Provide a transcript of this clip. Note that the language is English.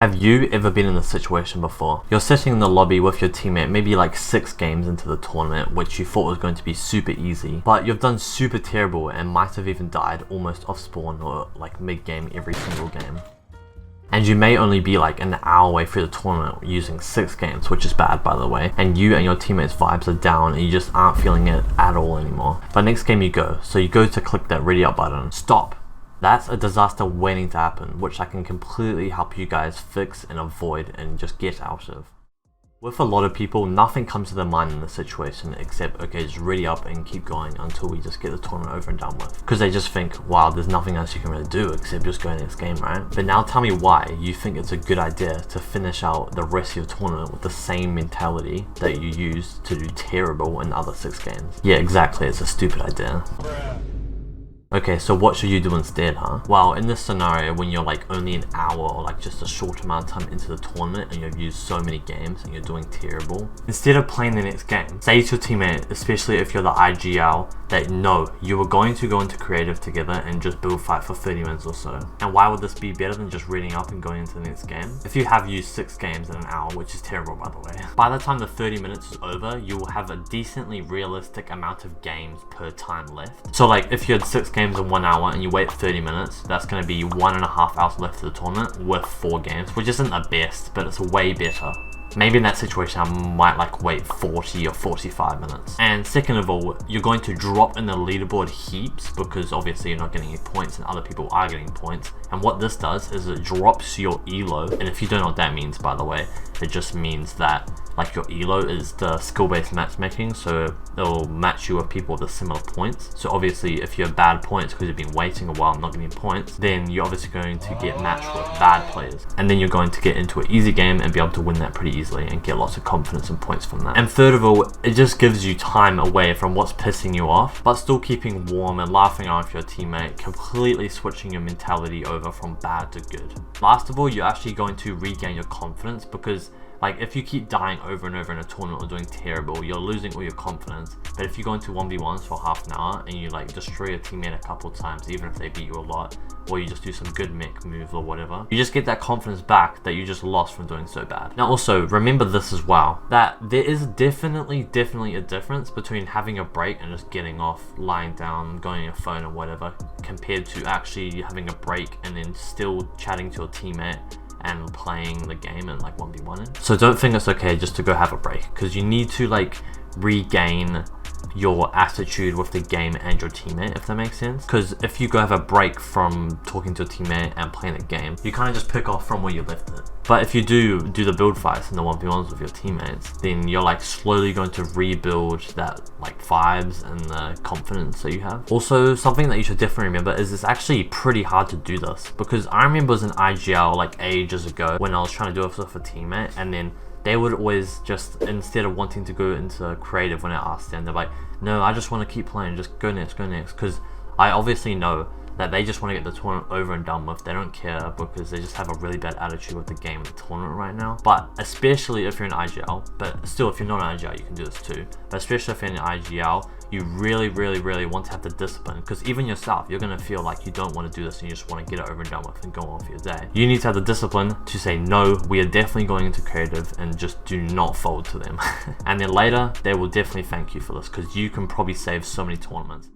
Have you ever been in this situation before? You're sitting in the lobby with your teammate, maybe like 6 games into the tournament, which you thought was going to be super easy, but you've done super terrible and might have even died almost off spawn or like mid-game every single game. And you may only be like an hour away through the tournament using 6 games, which is bad by the way, and you and your teammates' vibes are down and you just aren't feeling it at all anymore. But next game you go, so you go to click that ready up button. Stop! That's a disaster waiting to happen, which I can completely help you guys fix and avoid and just get out of. With a lot of people, nothing comes to their mind in this situation except, okay, just ready up and keep going until we just get the tournament over and done with. Because they just think, wow, there's nothing else you can really do except just go next game, right? But now tell me why you think it's a good idea to finish out the rest of your tournament with the same mentality that you used to do terrible in the other 6 games. Yeah, exactly, it's a stupid idea. Okay, so what should you do instead, huh? Well, in this scenario, when you're like only an hour or like just a short amount of time into the tournament and you've used so many games and you're doing terrible, instead of playing the next game, say to your teammate, especially if you're the IGL, that no, you were going to go into creative together and just build fight for 30 minutes or so. And why would this be better than just reading up and going into the next game? If you have used 6 games in an hour, which is terrible by the way, by the time the 30 minutes is over, you will have a decently realistic amount of games per time left. So like if you had 6 games in 1 hour and you wait 30 minutes, that's going to be 1.5 hours left of the tournament with 4 games, which isn't the best, but it's way better. Maybe in that situation I might like wait 40 or 45 minutes. And second of all, you're going to drop in the leaderboard heaps because obviously you're not getting any points and other people are getting points. And what this does is it drops your elo, and if you don't know what that means by the way, it just means that like your elo is the skill-based matchmaking, so it'll match you with people with similar points. So obviously if you have bad points because you've been waiting a while and not getting points, then you're obviously going to get matched with bad players. And then you're going to get into an easy game and be able to win that pretty easily and get lots of confidence and points from that. And third of all, it just gives you time away from what's pissing you off, but still keeping warm and laughing around with your teammate, completely switching your mentality over from bad to good. Last of all, you're actually going to regain your confidence because like if you keep dying over and over in a tournament or doing terrible, you're losing all your confidence. But if you go into 1v1s for half an hour and you like destroy your teammate a couple times, even if they beat you a lot, or you just do some good mech moves or whatever, you just get that confidence back that you just lost from doing so bad. Now also, remember this as well, that there is definitely a difference between having a break and just getting off, lying down, going on your phone or whatever, compared to actually having a break and then still chatting to your teammate and playing the game and like 1v1. So don't think it's okay just to go have a break, because you need to like regain your attitude with the game and your teammate, if that makes sense. Because if you go have a break from talking to a teammate and playing the game, you kind of just pick off from where you left it. But if you do the build fights and the 1v1s with your teammates, then you're like slowly going to rebuild that like vibes and the confidence that you have. Also, something that you should definitely remember is it's actually pretty hard to do this, because I remember as an IGL like ages ago when I was trying to do it with a teammate, and then they would always just, instead of wanting to go into creative when I asked them, they're like, no, I just want to keep playing, just go next, because I obviously know that they just want to get the tournament over and done with. They don't care because they just have a really bad attitude with the game and the tournament right now. But especially if you're an IGL, but still if you're not an IGL you can do this too, but especially if you're an IGL, you really want to have the discipline, because even yourself, you're going to feel like you don't want to do this and you just want to get it over and done with and go on with your day. You need to have the discipline to say, no, we are definitely going into creative, and just do not fold to them. And then later, they will definitely thank you for this, because you can probably save so many tournaments.